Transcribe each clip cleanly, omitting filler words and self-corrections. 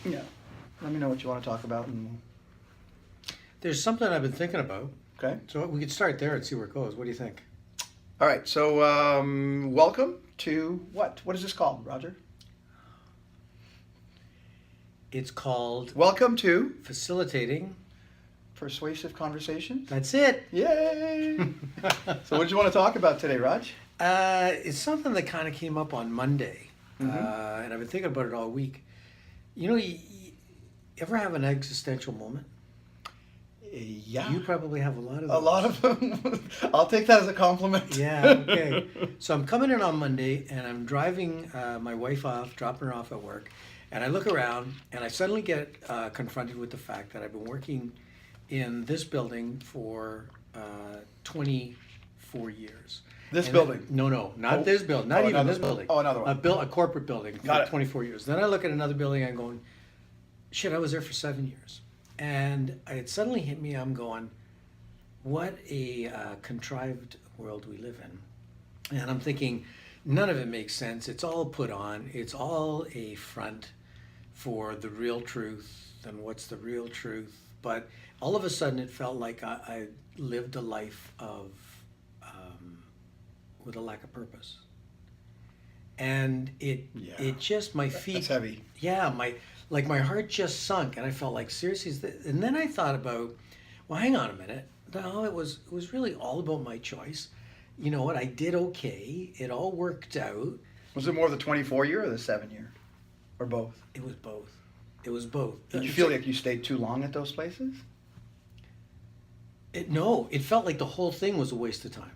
Yeah. Let me know what you want to talk about. There's something I've been thinking about. Okay. So we could start there and see where it goes. What do you think? All right. So welcome to what? What is this called, Roger? It's called Welcome to Facilitating. Persuasive Conversation. That's it. Yay! So what did you want to talk about today, Raj? It's something that kind of came up on Monday, Mhm. and I've been thinking about it all week. You know, you ever have an existential moment? Yeah. You probably have a lot of those. A lot of them. I'll take that as a compliment. Yeah, okay. So I'm coming in on Monday and I'm driving my wife off, dropping her off at work, and I look around and I suddenly get confronted with the fact that I've been working in this building for 24 years. This And building? No, not this building, not even another- this building. oh, another one. A corporate building Got for it. 24 years. Then I look at another building and I'm going, shit, I was there for 7 years. And it suddenly hit me, I'm going, what a contrived world we live in. And I'm thinking, none of it makes sense. It's all put on. It's all a front for the real truth and what's the real truth. But all of a sudden it felt like I lived a life of with a lack of purpose. And it just, my feet. That's heavy. Yeah, my heart just sunk, and I felt like, seriously, and then I thought about, well, hang on a minute. No, it was really all about my choice. You know what? I did okay. It all worked out. Was it more the 24-year or the 7-year? Or both? It was both. It was both. Did you feel like you stayed too long at those places? No, it felt like the whole thing was a waste of time.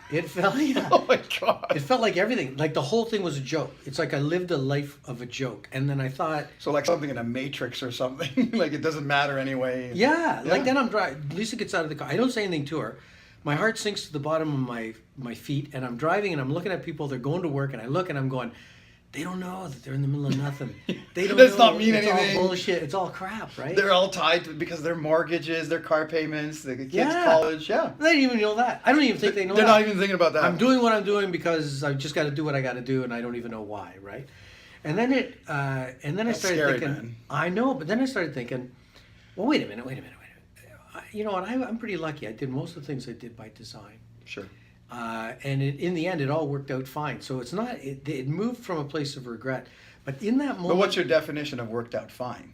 It felt, yeah. Oh my God. It felt like everything, like the whole thing was a joke. It's like I lived a life of a joke. And then I thought, So like something in a Matrix or something, like it doesn't matter anyway. yeah, like then I'm driving. Lisa gets out of the car. I don't say anything to her. My heart sinks to the bottom of my feet, and I'm driving, and I'm looking at people. They're going to work, and I look, and I'm going, they don't know that they're in the middle of nothing. They don't Does know. not mean it's anything. all bullshit. It's all crap, right? They're all tied to, because their mortgages, their car payments, the kids' Yeah. college. Yeah. They don't even know that. I don't even think they know They're that. not even thinking about that. I'm doing what I'm doing because I just got to do what I got to do, and I don't even know why, right? And then I That's started scary, thinking, man. I know, but then I started thinking, well, wait a minute. You know what? I'm pretty lucky. I did most of the things I did by design. Sure. And in the end, it all worked out fine. So it's not, it moved from a place of regret. But in that moment. But what's your definition of worked out fine?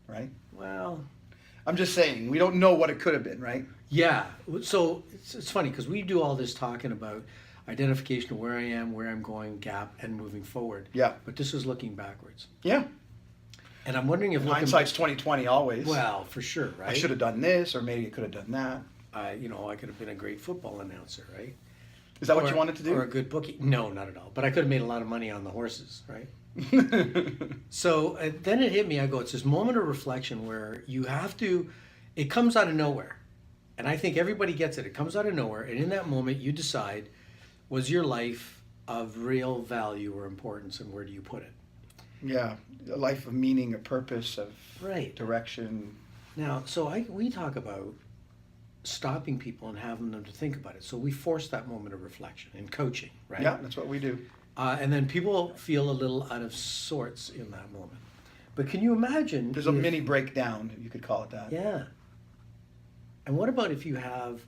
Right? Well, I'm just saying, we don't know what it could have been, right? yeah. So it's funny because we do all this talking about identification of where I am, where I'm going, gap, and moving forward. Yeah. But this is looking backwards. Yeah. And I'm wondering if looking Hindsight's 20/20 always. well, for sure, right? I should have done this, or maybe I could have done that. I could have been a great football announcer, right? Is that what Or- you wanted to do? Or a good bookie? No, not at all. But I could have made a lot of money on the horses, right? So then it hit me. I go, it's this moment of reflection where you have to, it comes out of nowhere. And I think everybody gets it. It comes out of nowhere. And in that moment, you decide, was your life of real value or importance, and where do you put it? Yeah, a life of meaning, a purpose, of Right. direction. Now, so we talk about stopping people and having them to think about it. So we force that moment of reflection in coaching, right? Yeah, that's what we do. And then people feel a little out of sorts in that moment. But can you imagine? There's a if- mini breakdown, you could call it that. Yeah. And what about if you have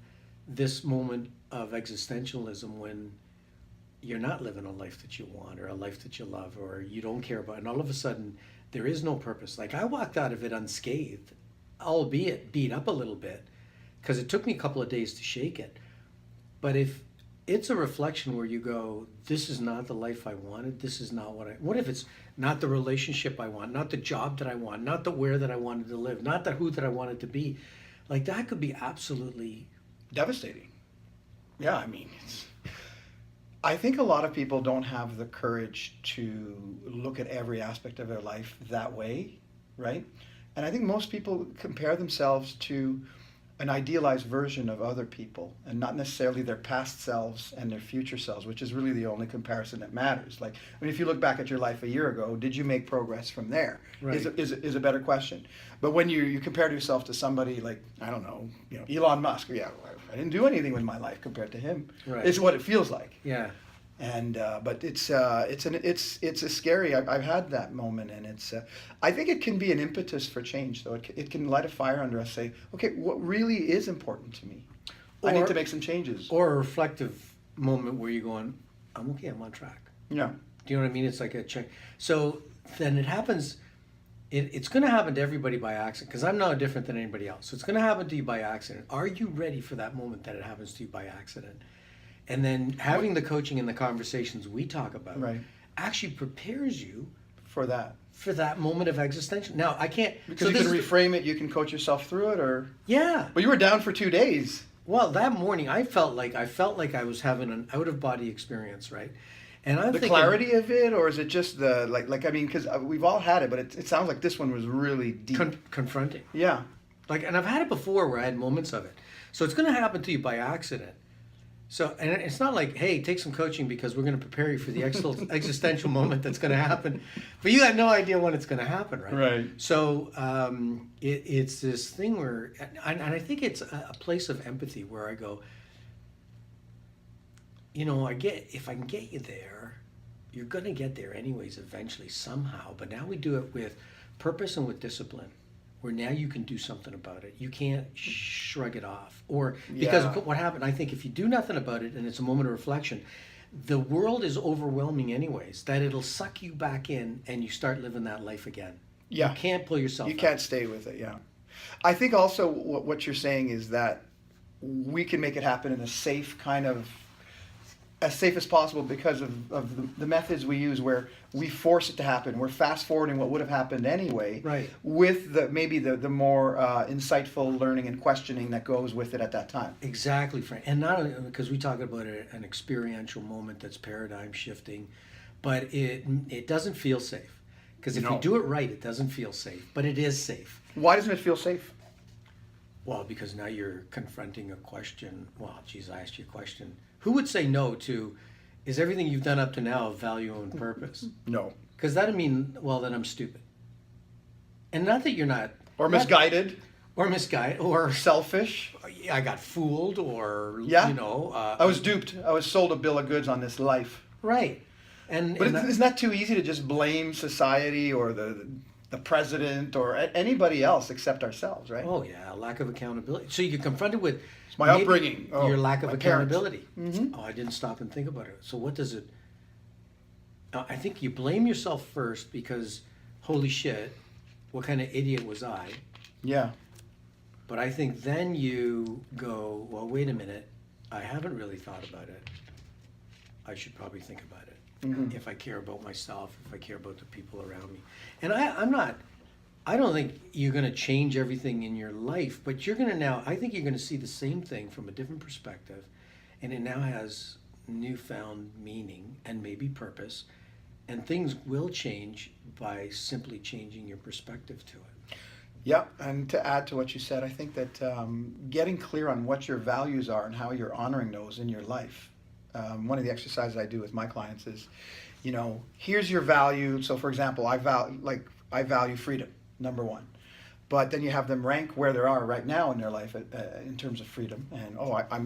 this moment of existentialism when you're not living a life that you want or a life that you love or you don't care about, and all of a sudden there is no purpose? Like I walked out of it unscathed, albeit beat up a little bit, because it took me a couple of days to shake it. But if it's a reflection where you go, this is not the life I wanted, this is not what if it's not the relationship I want, not the job that I want, not the where that I wanted to live, not the who that I wanted to be, like that could be absolutely Devastating. Yeah, I mean, I think a lot of people don't have the courage to look at every aspect of their life that way, right? And I think most people compare themselves to an idealized version of other people and not necessarily their past selves and their future selves, which is really the only comparison that matters. Like, I mean, if you look back at your life a year ago, did you make progress from there? Right. Is a better question. But when you compare yourself to somebody like, I don't know, Elon Musk, yeah, I didn't do anything with my life compared to him. Right. It's what it feels like. yeah. And but it's a scary. I've had that moment, and it's. I think it can be an impetus for change, though. It can light a fire under us. Say, okay, what really is important to me? I need to make some changes. Or a reflective moment where you're going, I'm okay, I'm on track. Yeah. Do you know what I mean? It's like a check. So then it happens. It's going to happen to everybody by accident, because I'm no different than anybody else. So it's going to happen to you by accident. Are you ready for that moment that it happens to you by accident? And then having the coaching and the conversations we talk about Right. actually prepares you For that. moment of existential. Now, I can't... Because you can reframe it, you can coach yourself through it, or... Yeah. But you were down for 2 days. Well, that morning, I felt like I was having an out-of-body experience, right? And I'm The thinking... clarity of it, or is it just the, I mean, because we've all had it, but it sounds like this one was really deep. Confronting. Yeah. And I've had it before where I had moments of it. So it's going to happen to you by accident. So, and it's not like, hey, take some coaching because we're going to prepare you for the existential moment that's going to happen. But you have no idea when it's going to happen, right? Right. So it's this thing where, and I think it's a place of empathy where I go, if I can get you there, you're going to get there anyways eventually somehow. But now we do it with purpose and with discipline, where now you can do something about it. You can't shrug it off. Or because what happened, I think if you do nothing about it and it's a moment of reflection, the world is overwhelming anyways, that it'll suck you back in and you start living that life again. Yeah. You can't pull yourself You out. can't stay with it, yeah. I think also what you're saying is that we can make it happen in a safe kind of, as safe as possible because of the methods we use where we force it to happen. We're fast forwarding what would have happened anyway, Right. with the more insightful learning and questioning that goes with it at that time. Exactly, Frank. And not only because we talk about an experiential moment that's paradigm shifting, but it doesn't feel safe. Because if you do it right, it doesn't feel safe, but it is safe. Why doesn't it feel safe? Well, because now you're confronting a question. Well, geez, I asked you a question. Who would say no to, is everything you've done up to now of value and purpose? No. Because that'd mean, well, then I'm stupid. And not that you're not. Or misguided. Or Selfish. I got fooled, or, Yeah. I I was duped. I was sold a bill of goods on this life. Right. But isn't that too easy to just blame society or the president or anybody else except ourselves, right? Oh, yeah, lack of accountability. So you're confronted with My maybe upbringing. Oh, your lack of my parents. accountability. Mhm. Oh, I didn't stop and think about it. So what does it... I think you blame yourself first because, holy shit, what kind of idiot was I? Yeah. But I think then you go, well, wait a minute, I haven't really thought about it. I should probably think about it. Mhm. If I care about myself, if I care about the people around me. And I don't think you're going to change everything in your life, but I think you're going to see the same thing from a different perspective, and it now has newfound meaning and maybe purpose, and things will change by simply changing your perspective to it. Yeah, and to add to what you said, I think that getting clear on what your values are and how you're honoring those in your life. One of the exercises I do with my clients is, here's your value. So, for example, I value freedom, number one. But then you have them rank where they are right now in their life in terms of freedom. And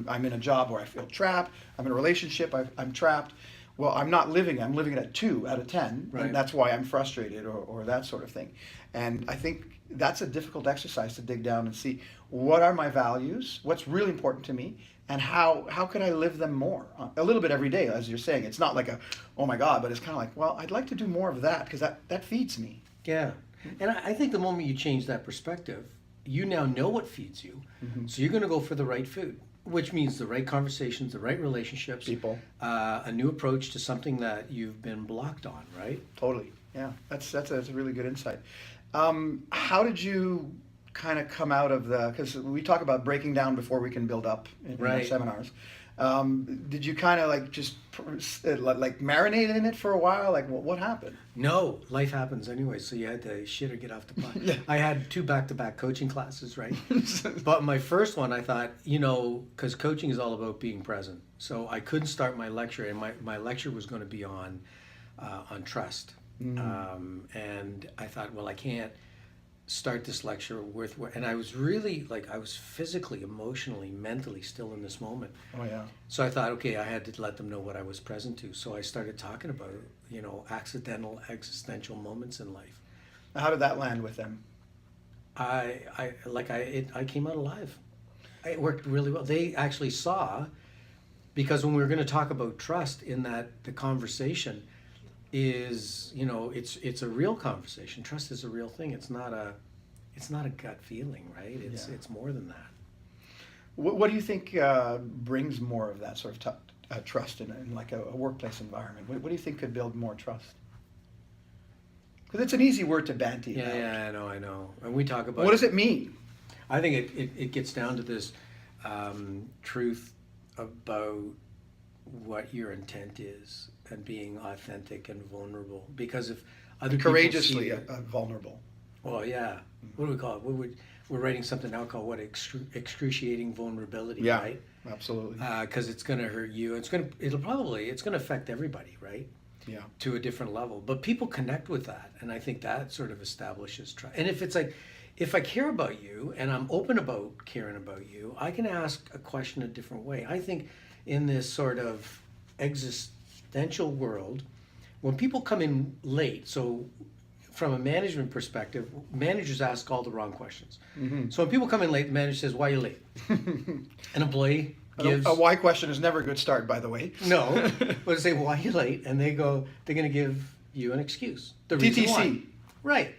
I'm in a job where I feel trapped. I'm in a relationship. I'm trapped. Well, I'm not living. I'm living at 2 out of 10, Right. and that's why I'm frustrated or that sort of thing. And I think that's a difficult exercise to dig down and see what are my values, what's really important to me, and how can I live them more a little bit every day, as you're saying. It's not like oh my God, but it's kind of like, well, I'd like to do more of that because that feeds me. Yeah. And I think the moment you change that perspective, you now know what feeds you. Mhm. So you're going to go for the right food, which means the right conversations, the right relationships, People. a new approach to something that you've been blocked on, right? Totally. Yeah, that's a really good insight. How did you kind of come out of because we talk about breaking down before we can build up in our Right. seminars. Did you kind of just marinate in it for a while? Like, what happened? No, life happens anyway, so you had to shit or get off the pot. Yeah. I had 2 back-to-back coaching classes, right? But my first one, I thought, because coaching is all about being present. So I couldn't start my lecture, and my lecture was going to be on trust. And I thought, well, I can't start this lecture with, and I was really like, I was physically, emotionally, mentally still in this moment. Oh yeah. So I thought, okay, I had to let them know what I was present to. So I started talking about, accidental, existential moments in life. How did that land with them? I came out alive. It worked really well. They actually saw, because when we were going to talk about trust in that, the conversation is, it's a real conversation. Trust is a real thing. It's not a gut feeling, right? It's more than that. What do you think brings more of that sort of trust in like a workplace environment? What do you think could build more trust? Because it's an easy word to banty about. Yeah, I know. And we talk about What does it mean? I think it gets down to this truth about what your intent is and being authentic and vulnerable. Because if other Courageously people see vulnerable. well, yeah. What do we call it? We're writing something now called excruciating vulnerability, Yeah, right? absolutely. Because it's going to hurt you. It's going to affect everybody, right? Yeah. To a different level. But people connect with that, and I think that sort of establishes trust. And if it's like, if I care about you and I'm open about caring about you, I can ask a question a different way. I think in this sort of existential world, when people come in late, so from a management perspective, managers ask all the wrong questions. Mm-hmm. So when people come in late, the manager says, "Why are you late?" An employee gives A why question is never a good start, by the way. no, but say, "Why are you late?" And they go, they're going to give you an excuse. The reason why. TTC. Right.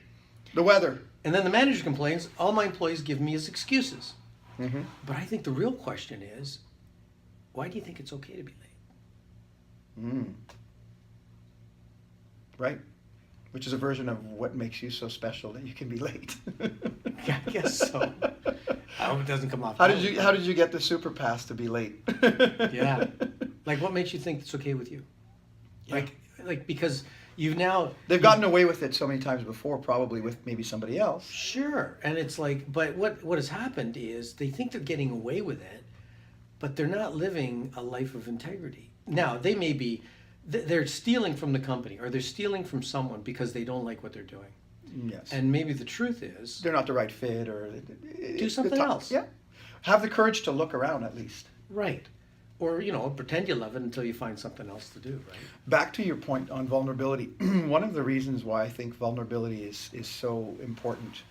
The weather. And then the manager complains, all my employees give me is excuses. Mm-hmm. But I think the real question is, why do you think it's okay to be late? Right. Which is a version of what makes you so special that you can be late. Yeah, I guess so. I hope it doesn't come off. How did you get the super pass to be late? Yeah. Like, what makes you think it's okay with you? Yeah. Like because you've now They've gotten away with it so many times before, probably with maybe somebody else. Sure, and it's like, but what has happened is they think they're getting away with it, but they're not living a life of integrity. Now they may be, they're stealing from the company or they're stealing from someone because they don't like what they're doing. Yes. And maybe the truth is they're not the right fit, or do something else. Yeah. Have the courage to look around at least. Right. Or, pretend you love it until you find something else to do, right? Back to your point on vulnerability, one of the reasons why I think vulnerability is so important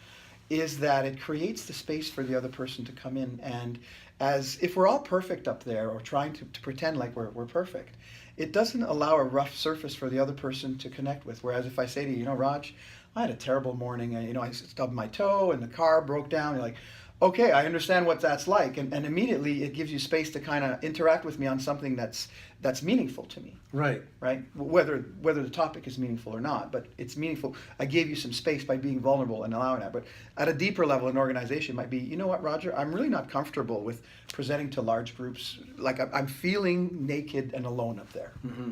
is that it creates the space for the other person to come in, and as if we're all perfect up there or trying to pretend like we're perfect, it doesn't allow a rough surface for the other person to connect with. Whereas if I say to you, Raj, I had a terrible morning, and I stubbed my toe and the car broke down, you're like, okay, I understand what that's like, and immediately it gives you space to kind of interact with me on something that's meaningful to me. Right. Right? Whether the topic is meaningful or not, but it's meaningful. I gave you some space by being vulnerable and allowing that. But at a deeper level, an organization might be, you know what, Roger, I'm really not comfortable with presenting to large groups. Like I'm feeling naked and alone up there. Mm-hmm.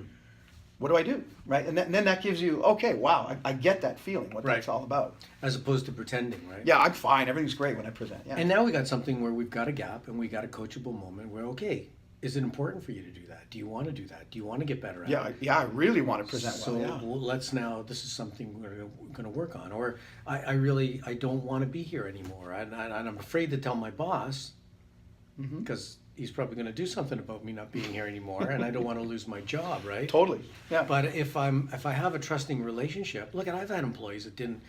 What do I do? Right? And then that gives you, okay, wow, I get that feeling, what that's all about. As opposed to pretending, right? Yeah, I'm fine. Everything's great when I present. Yeah. And now we got something where we've got a gap and we got a coachable moment where, okay, is it important for you to do that? Do you want to do that? Do you want to get better at it? Yeah, I really want to present So well. Yeah. let's now, this is something we're going to work on. Or I don't want to be here anymore. And I'm afraid to tell my boss because he's probably going to do something about me not being here anymore, and I don't want to lose my job, right? Totally. Yeah. But if I have a trusting relationship, look, I've had employees that didn't.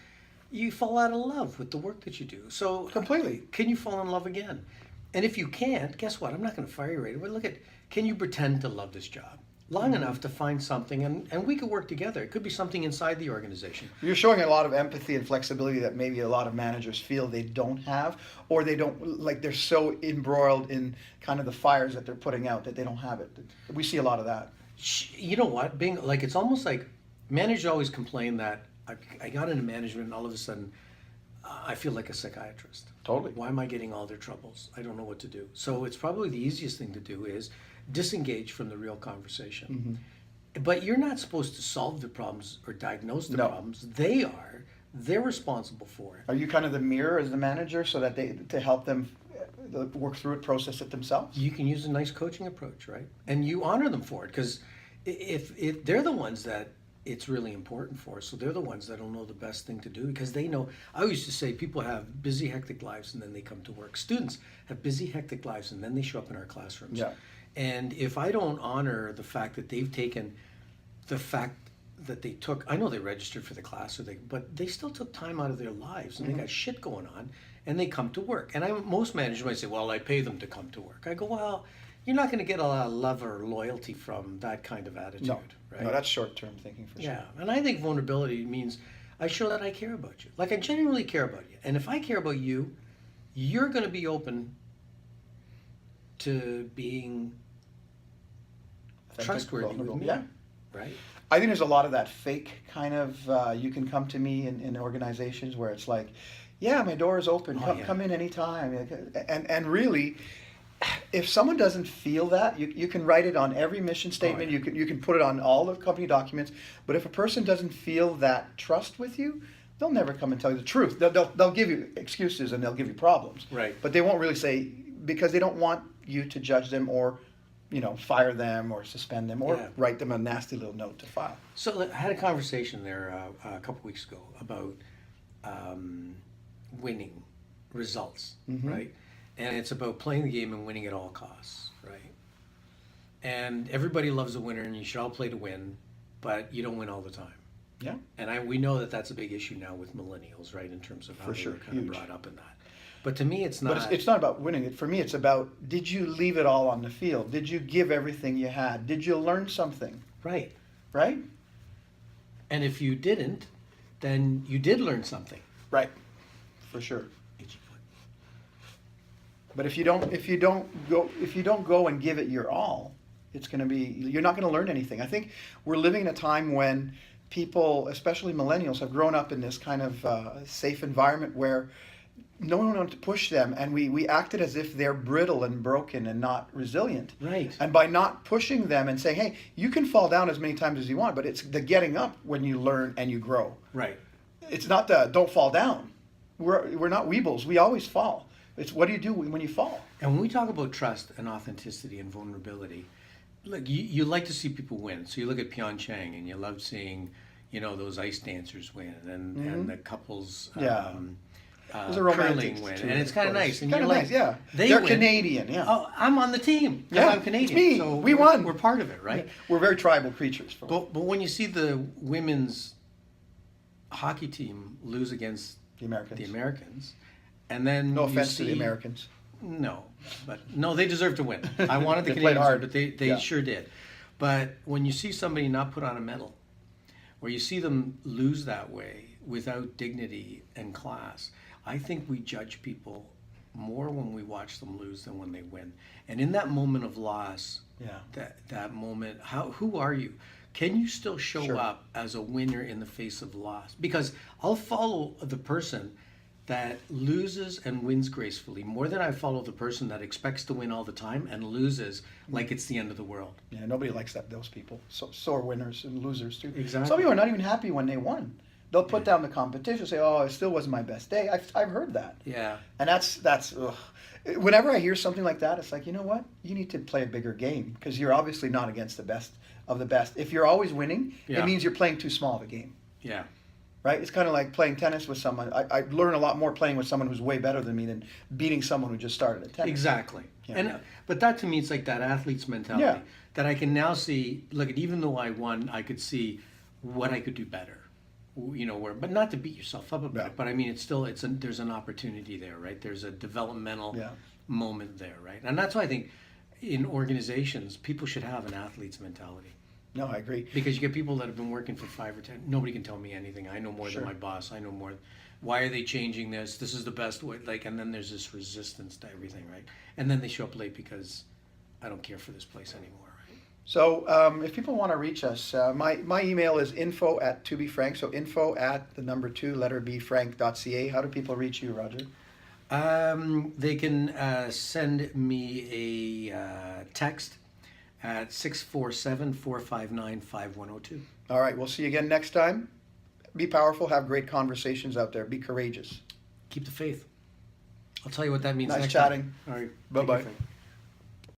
You fall out of love with the work that you do. So Completely. Can you fall in love again? And if you can't, guess what? I'm not going to fire you right away. Look, can you pretend to love this job long enough to find something, and we could work together. It could be something inside the organization. You're showing a lot of empathy and flexibility that maybe a lot of managers feel they don't have, or they don't, like they're so embroiled in kind of the fires that they're putting out that they don't have it. We see a lot of that. You know what? Being like, it's almost like managers always complain that I got into management and all of a sudden I feel like a psychiatrist. Totally. Why am I getting all their troubles? I don't know what to do. So it's probably the easiest thing to do is disengage from the real conversation. But you're not supposed to solve the problems or diagnose the problems. They're responsible for it. Are you kind of the mirror as the manager so that to help them work through it, process it themselves? You can use a nice coaching approach, right? And you honor them for it, because if they're the ones that it's really important for. So they're the ones that don't know the best thing to do because they know. I used to say people have busy, hectic lives and then they come to work. Students have busy, hectic lives and then they show up in our classrooms. Yeah. And if I don't honor the fact that they've taken the fact that they took, I know they registered for the class, but they still took time out of their lives and they got shit going on and they come to work. And most managers might say, well, I pay them to come to work. I go, well, you're not going to get a lot of love or loyalty from that kind of attitude, right? No, that's short-term thinking for sure. Yeah, and I think vulnerability means I show that I care about you. Like I genuinely care about you. And if I care about you, you're going to be open to being Authentic, trustworthy with vulnerable. me, Yeah. right? I think there's a lot of that fake kind of, you can come to me in organizations where it's like, yeah, my door is open, come in anytime. And really, if someone doesn't feel that, you can write it on every mission statement, yeah. you can put it on all the company documents, but if a person doesn't feel that trust with you, they'll never come and tell you the truth. They'll give you excuses and they'll give you problems. Right. But they won't really say, because they don't want you to judge them or fire them or suspend them or write them a nasty little note to file. So I had a conversation there a couple weeks ago about winning results, right? And it's about playing the game and winning at all costs, right? And everybody loves a winner and you should all play to win, but you don't win all the time. Yeah. And we know that that's a big issue now with millennials, right? In terms of how For they sure, were kind of huge. brought up in that. But to me, it's not. But it's not about winning. For me, it's about, did you leave it all on the field? Did you give everything you had? Did you learn something? Right. Right? And if you didn't, then you did learn something. Right. For sure. Itchy foot. But if you don't go and give it your all, it's going to be, you're not going to learn anything. I think we're living in a time when people, especially millennials, have grown up in this kind of safe environment where no one wants to push them, and we acted as if they're brittle and broken and not resilient. Right. And by not pushing them and saying, hey, you can fall down as many times as you want, but it's the getting up when you learn and you grow. Right. It's not the don't fall down. We're not weebles. We always fall. It's what do you do when you fall? And when we talk about trust and authenticity and vulnerability, look, you like to see people win. So you look at Pyeongchang and you love seeing, those ice dancers win and the couples. There's a romantic curling win, too, and it's kind of nice. And kind you're of like, nice, yeah. They're win. Canadian, yeah. Oh, I'm on the team. Yeah, I'm Canadian. it's me. So We won. We're part of it, right? Yeah. We're very tribal creatures. But when you see the women's hockey team lose against the Americans. And then No offense to the Americans. No, but no, they deserve to win. I wanted the They played Canadians, hard. but they sure did. But when you see somebody not put on a medal, or you see them lose that way without dignity and class, I think we judge people more when we watch them lose than when they win. And in that moment of loss, that moment, who are you? Can you still show up as a winner in the face of loss? Because I'll follow the person that loses and wins gracefully more than I follow the person that expects to win all the time and loses like it's the end of the world. Yeah, nobody likes those people. So are winners and losers too. Exactly. Some people are not even happy when they won. They'll put down the competition, say, "Oh, it still wasn't my best day." I've heard that. Yeah. And that's ugh. Whenever I hear something like that, it's like, you know what? You need to play a bigger game because you're obviously not against the best of the best. If you're always winning, it means you're playing too small of a game. Yeah. Right? It's kind of like playing tennis with someone. I learn a lot more playing with someone who's way better than me than beating someone who just started at tennis. Exactly. Yeah. But that to me, it's like that athlete's mentality that I can now see. Look, even though I won, I could see what I could do better. But not to beat yourself up about it. But I mean, there's an opportunity there, right? There's a developmental moment there, right? And that's why I think in organizations, people should have an athlete's mentality. No, I agree. Because you get people that have been working for 5 or 10. Nobody can tell me anything. I know more than my boss. I know more. Why are they changing this? This is the best way. And then there's this resistance to everything, right? And then they show up late because I don't care for this place anymore. Right? So if people want to reach us, my email is info@tobefrank. So info@2frank.ca. How do people reach you, Roger? They can send me a text at 647-459-5102. All right, we'll see you again next time. Be powerful, have great conversations out there. Be courageous. Keep the faith. I'll tell you what that means Nice next chatting. time. All right. Bye-bye. Take care, Frank.